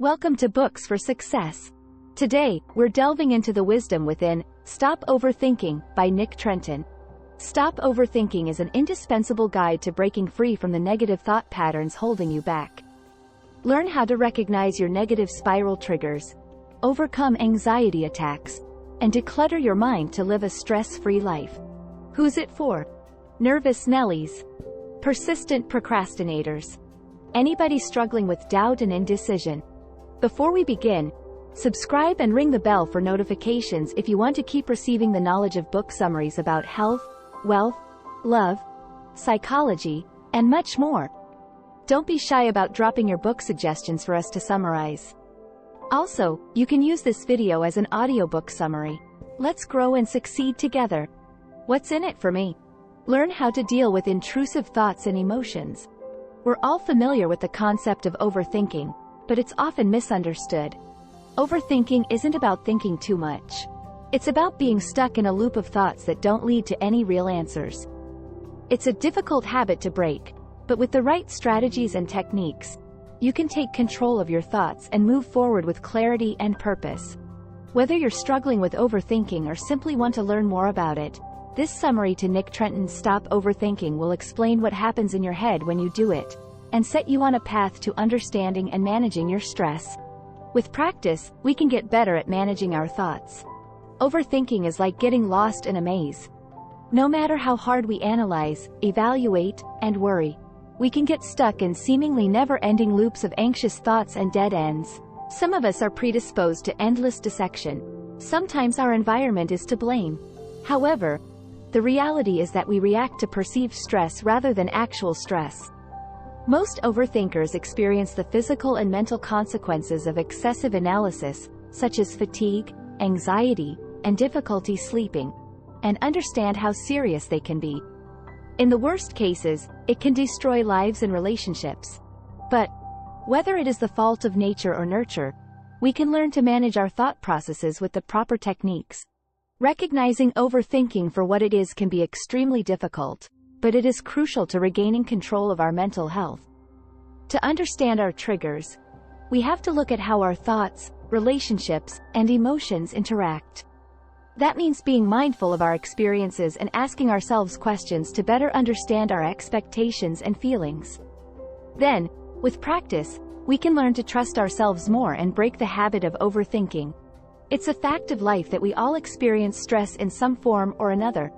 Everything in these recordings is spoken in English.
Welcome to Books for Success. Today, we're delving into the wisdom within Stop Overthinking by Trenton. Stop Overthinking is an indispensable guide to breaking free from the negative thought patterns holding you back. Learn how to recognize your negative spiral triggers, overcome anxiety attacks, and declutter your mind to live a stress-free life. Who's it for? Nervous Nellies, persistent procrastinators, anybody struggling with doubt and indecision. Before we begin, subscribe and ring the bell for notifications if you want to keep receiving the knowledge of book summaries about health, wealth, love, psychology, and much more. Don't be shy about dropping your book suggestions for us to summarize. Also, you can use this video as an audiobook summary. Let's grow and succeed together. What's in it for me? Learn how to deal with intrusive thoughts and emotions. We're all familiar with the concept of overthinking, but it's often misunderstood. Overthinking isn't about thinking too much. It's about being stuck in a loop of thoughts that don't lead to any real answers. It's a difficult habit to break, but with the right strategies and techniques, you can take control of your thoughts and move forward with clarity and purpose. Whether you're struggling with overthinking or simply want to learn more about it, this summary to Trenton's Stop Overthinking will explain what happens in your head when you do it, and set you on a path to understanding and managing your stress. With practice, we can get better at managing our thoughts. Overthinking is like getting lost in a maze. No matter how hard we analyze, evaluate, and worry, we can get stuck in seemingly never-ending loops of anxious thoughts and dead ends. Some of us are predisposed to endless dissection. Sometimes our environment is to blame. However, the reality is that we react to perceived stress rather than actual stress. Most overthinkers experience the physical and mental consequences of excessive analysis, such as fatigue, anxiety, and difficulty sleeping, and understand how serious they can be. In the worst cases, it can destroy lives and relationships. But, whether it is the fault of nature or nurture, we can learn to manage our thought processes with the proper techniques. Recognizing overthinking for what it is can be extremely difficult, but it is crucial to regaining control of our mental health. To understand our triggers, we have to look at how our thoughts, relationships, and emotions interact. That means being mindful of our experiences and asking ourselves questions to better understand our expectations and feelings. Then, with practice, we can learn to trust ourselves more and break the habit of overthinking. It's a fact of life that we all experience stress in some form or another.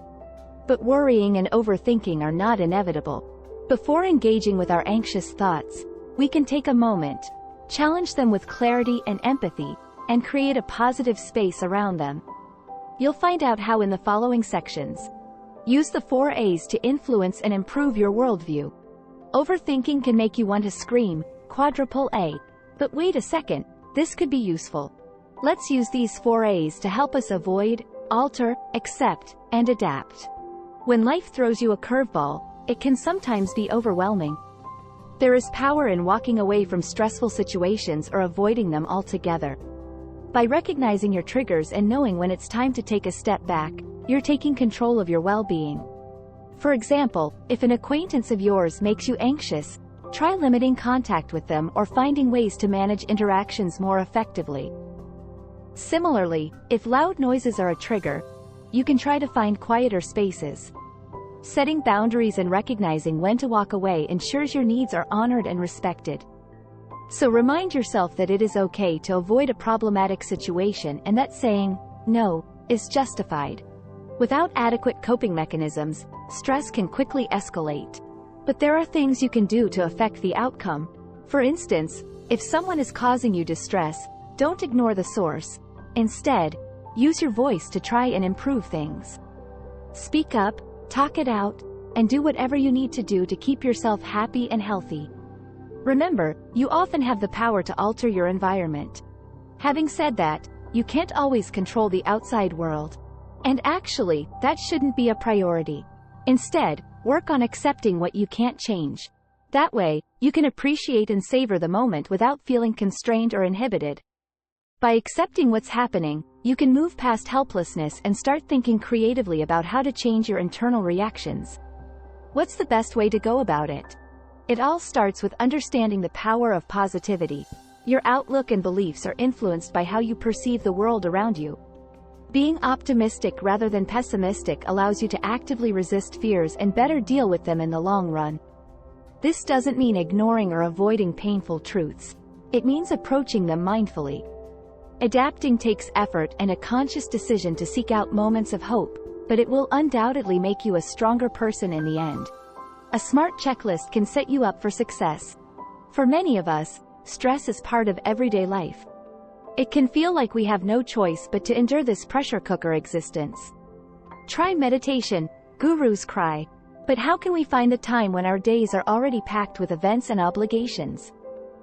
But worrying and overthinking are not inevitable. Before engaging with our anxious thoughts, we can take a moment, challenge them with clarity and empathy, and create a positive space around them. You'll find out how in the following sections. Use the 4 A's to influence and improve your worldview. Overthinking can make you want to scream, quadruple A. But wait a second, this could be useful. Let's use these 4 A's to help us avoid, alter, accept, and adapt. When life throws you a curveball, it can sometimes be overwhelming. There is power in walking away from stressful situations or avoiding them altogether. By recognizing your triggers and knowing when it's time to take a step back, you're taking control of your well-being. For example, if an acquaintance of yours makes you anxious, try limiting contact with them or finding ways to manage interactions more effectively. Similarly, if loud noises are a trigger, you can try to find quieter spaces. Setting boundaries and recognizing when to walk away ensures your needs are honored and respected. So remind yourself that it is okay to avoid a problematic situation and that saying no is justified. Without adequate coping mechanisms, stress can quickly escalate. But there are things you can do to affect the outcome. For instance, if someone is causing you distress, don't ignore the source. Instead, use your voice to try and improve things. Speak up, talk it out, and do whatever you need to do to keep yourself happy and healthy. Remember, you often have the power to alter your environment. Having said that, you can't always control the outside world. And actually, that shouldn't be a priority. Instead, work on accepting what you can't change. That way, you can appreciate and savor the moment without feeling constrained or inhibited. By accepting what's happening, you can move past helplessness and start thinking creatively about how to change your internal reactions. What's the best way to go about it? It all starts with understanding the power of positivity. Your outlook and beliefs are influenced by how you perceive the world around you. Being optimistic rather than pessimistic allows you to actively resist fears and better deal with them in the long run. This doesn't mean ignoring or avoiding painful truths. It means approaching them mindfully. Adapting takes effort and a conscious decision to seek out moments of hope, but it will undoubtedly make you a stronger person in the end. A SMART checklist can set you up for success. For many of us, stress is part of everyday life. It can feel like we have no choice but to endure this pressure cooker existence. Try meditation, gurus cry. But how can we find the time when our days are already packed with events and obligations?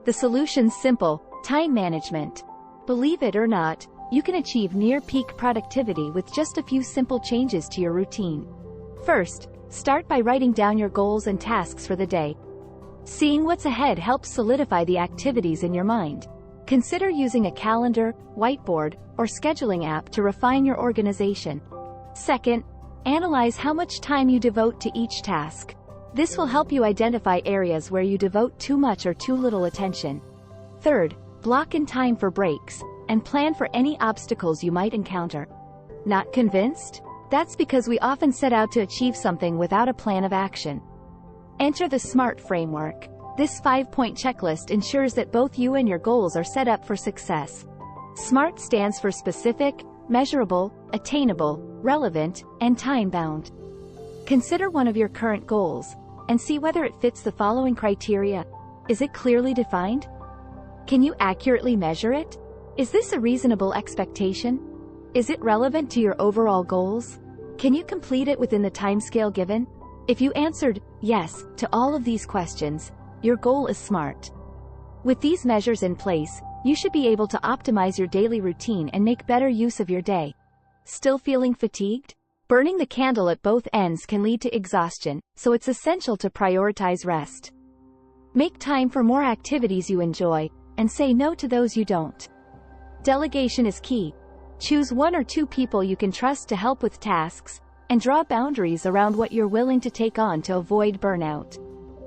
The solution's simple: time management. Believe it or not, you can achieve near-peak productivity with just a few simple changes to your routine. First, start by writing down your goals and tasks for the day. Seeing what's ahead helps solidify the activities in your mind. Consider using a calendar, whiteboard, or scheduling app to refine your organization. Second, analyze how much time you devote to each task. This will help you identify areas where you devote too much or too little attention. Third, block in time for breaks, and plan for any obstacles you might encounter. Not convinced? That's because we often set out to achieve something without a plan of action. Enter the SMART framework. This 5-point checklist ensures that both you and your goals are set up for success. SMART stands for specific, measurable, attainable, relevant, and time-bound. Consider one of your current goals, and see whether it fits the following criteria. Is it clearly defined? Can you accurately measure it? Is this a reasonable expectation? Is it relevant to your overall goals? Can you complete it within the timescale given? If you answered yes to all of these questions, your goal is SMART. With these measures in place, you should be able to optimize your daily routine and make better use of your day. Still feeling fatigued? Burning the candle at both ends can lead to exhaustion, so it's essential to prioritize rest. Make time for more activities you enjoy, and say no to those you don't. Delegation is key. Choose 1 or 2 people you can trust to help with tasks, and draw boundaries around what you're willing to take on to avoid burnout.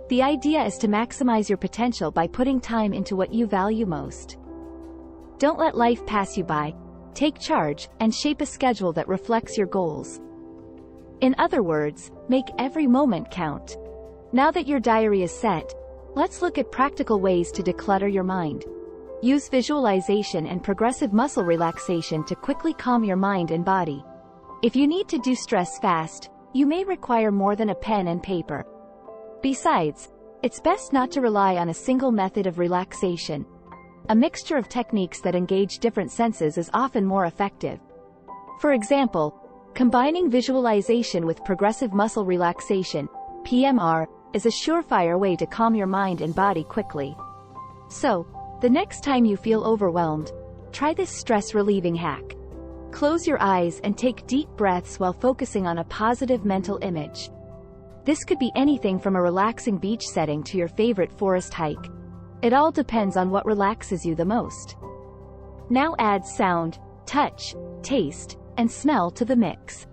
The idea is to maximize your potential by putting time into what you value most. Don't let life pass you by. Take charge, and shape a schedule that reflects your goals. In other words, make every moment count. Now that your diary is set, let's look at practical ways to declutter your mind. Use visualization and progressive muscle relaxation to quickly calm your mind and body. If you need to de-stress fast, you may require more than a pen and paper. Besides, it's best not to rely on a single method of relaxation. A mixture of techniques that engage different senses is often more effective. For example, combining visualization with progressive muscle relaxation, PMR, is a surefire way to calm your mind and body quickly. So, the next time you feel overwhelmed, try this stress-relieving hack. Close your eyes and take deep breaths while focusing on a positive mental image. This could be anything from a relaxing beach setting to your favorite forest hike. It all depends on what relaxes you the most. Now add sound, touch, taste, and smell to the mix.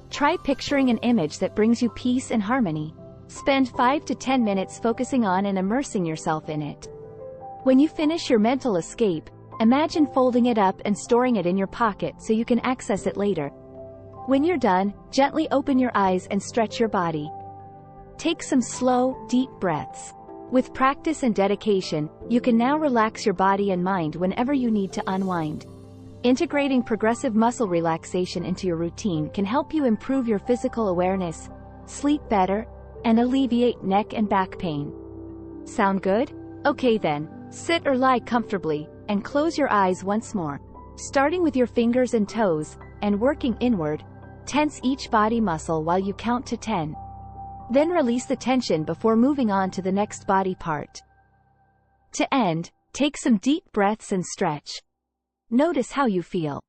Try picturing an image that brings you peace and harmony. Spend 5 to 10 minutes focusing on and immersing yourself in it. When you finish your mental escape, imagine folding it up and storing it in your pocket so you can access it later. When you're done, gently open your eyes and stretch your body. Take some slow, deep breaths. With practice and dedication, you can now relax your body and mind whenever you need to unwind. Integrating progressive muscle relaxation into your routine can help you improve your physical awareness, sleep better, and alleviate neck and back pain. Sound good? Okay then, sit or lie comfortably, and close your eyes once more. Starting with your fingers and toes, and working inward, tense each body muscle while you count to 10. Then release the tension before moving on to the next body part. To end, take some deep breaths and stretch. Notice how you feel.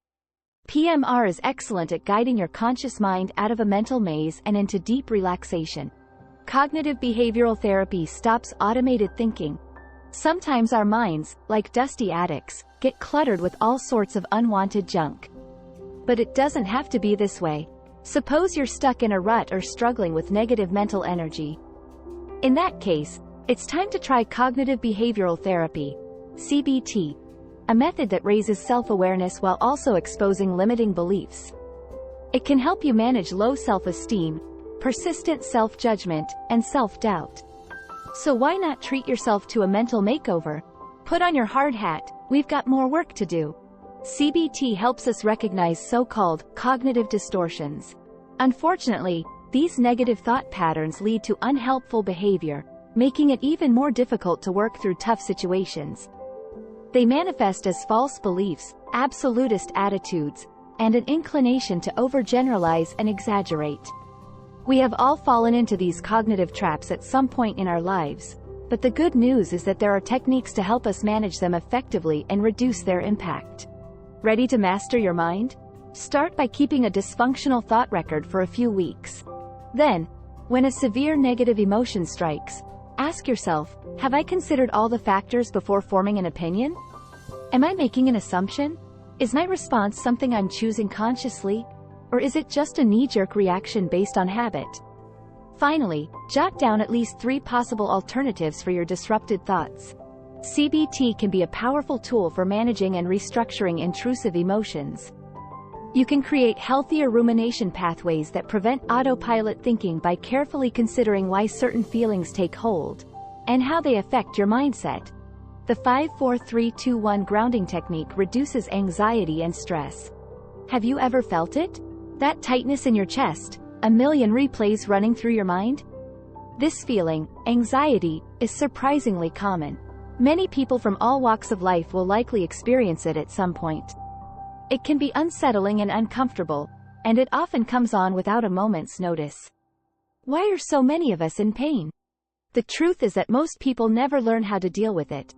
PMR is excellent at guiding your conscious mind out of a mental maze and into deep relaxation. Cognitive behavioral therapy stops automated thinking. Sometimes our minds, like dusty attics, get cluttered with all sorts of unwanted junk. But it doesn't have to be this way. Suppose you're stuck in a rut or struggling with negative mental energy. In that case, it's time to try cognitive behavioral therapy. CBT, a method that raises self-awareness while also exposing limiting beliefs. It can help you manage low self-esteem, persistent self-judgment, and self-doubt. So why not treat yourself to a mental makeover? Put on your hard hat, we've got more work to do. CBT helps us recognize so-called cognitive distortions. Unfortunately, these negative thought patterns lead to unhelpful behavior, making it even more difficult to work through tough situations. They manifest as false beliefs, absolutist attitudes, and an inclination to overgeneralize and exaggerate. We have all fallen into these cognitive traps at some point in our lives, but the good news is that there are techniques to help us manage them effectively and reduce their impact. Ready to master your mind? Start by keeping a dysfunctional thought record for a few weeks. Then, when a severe negative emotion strikes, ask yourself, have I considered all the factors before forming an opinion? Am I making an assumption? Is my response something I'm choosing consciously? Or is it just a knee-jerk reaction based on habit? Finally, jot down at least 3 possible alternatives for your disrupted thoughts. CBT can be a powerful tool for managing and restructuring intrusive emotions. You can create healthier rumination pathways that prevent autopilot thinking by carefully considering why certain feelings take hold, and how they affect your mindset. The 5-4-3-2-1 grounding technique reduces anxiety and stress. Have you ever felt it? That tightness in your chest, a million replays running through your mind? This feeling, anxiety, is surprisingly common. Many people from all walks of life will likely experience it at some point. It can be unsettling and uncomfortable, and it often comes on without a moment's notice. Why are so many of us in pain? The truth is that most people never learn how to deal with it.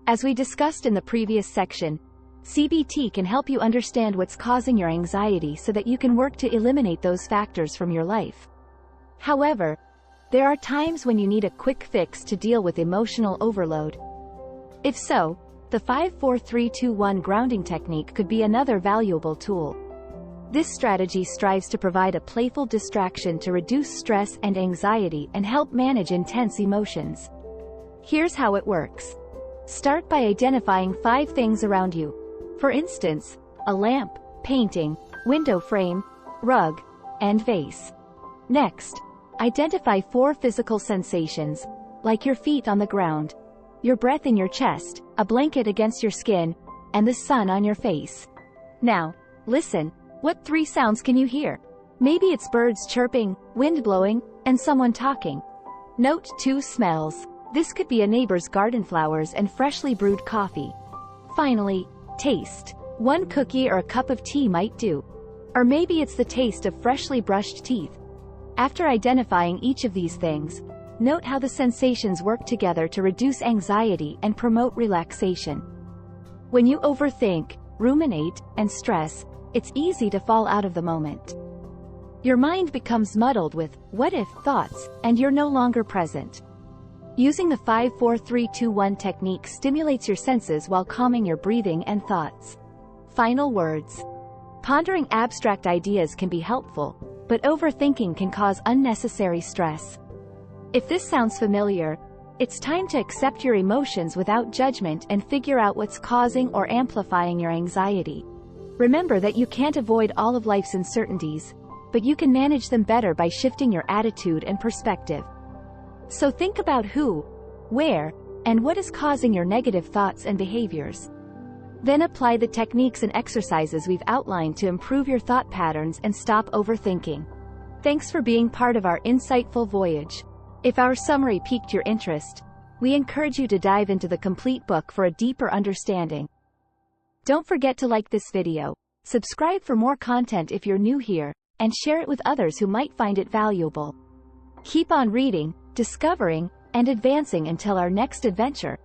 As we discussed in the previous section, CBT can help you understand what's causing your anxiety so that you can work to eliminate those factors from your life. However, there are times when you need a quick fix to deal with emotional overload. If so, the 5-4-3-2-1 grounding technique could be another valuable tool. This strategy strives to provide a playful distraction to reduce stress and anxiety and help manage intense emotions. Here's how it works. Start by identifying 5 things around you. For instance, a lamp, painting, window frame, rug, and vase. Next, identify 4 physical sensations, like your feet on the ground, your breath in your chest, a blanket against your skin, and the sun on your face. Now, listen, what 3 sounds can you hear? Maybe it's birds chirping, wind blowing, and someone talking. Note 2 smells. This could be a neighbor's garden flowers and freshly brewed coffee. Finally, taste. 1 cookie or a cup of tea might do. Or maybe it's the taste of freshly brushed teeth. After identifying each of these things, note how the sensations work together to reduce anxiety and promote relaxation. When you overthink, ruminate, and stress, it's easy to fall out of the moment. Your mind becomes muddled with what-if thoughts, and you're no longer present. Using the 5-4-3-2-1 technique stimulates your senses while calming your breathing and thoughts. Final words. Pondering abstract ideas can be helpful, but overthinking can cause unnecessary stress. If this sounds familiar, it's time to accept your emotions without judgment and figure out what's causing or amplifying your anxiety. Remember that you can't avoid all of life's uncertainties, but you can manage them better by shifting your attitude and perspective. So think about who, where, and what is causing your negative thoughts and behaviors. Then apply the techniques and exercises we've outlined to improve your thought patterns and stop overthinking. Thanks for being part of our insightful voyage. If our summary piqued your interest, we encourage you to dive into the complete book for a deeper understanding. Don't forget to like this video, subscribe for more content if you're new here, and share it with others who might find it valuable. Keep on reading, discovering, and advancing until our next adventure.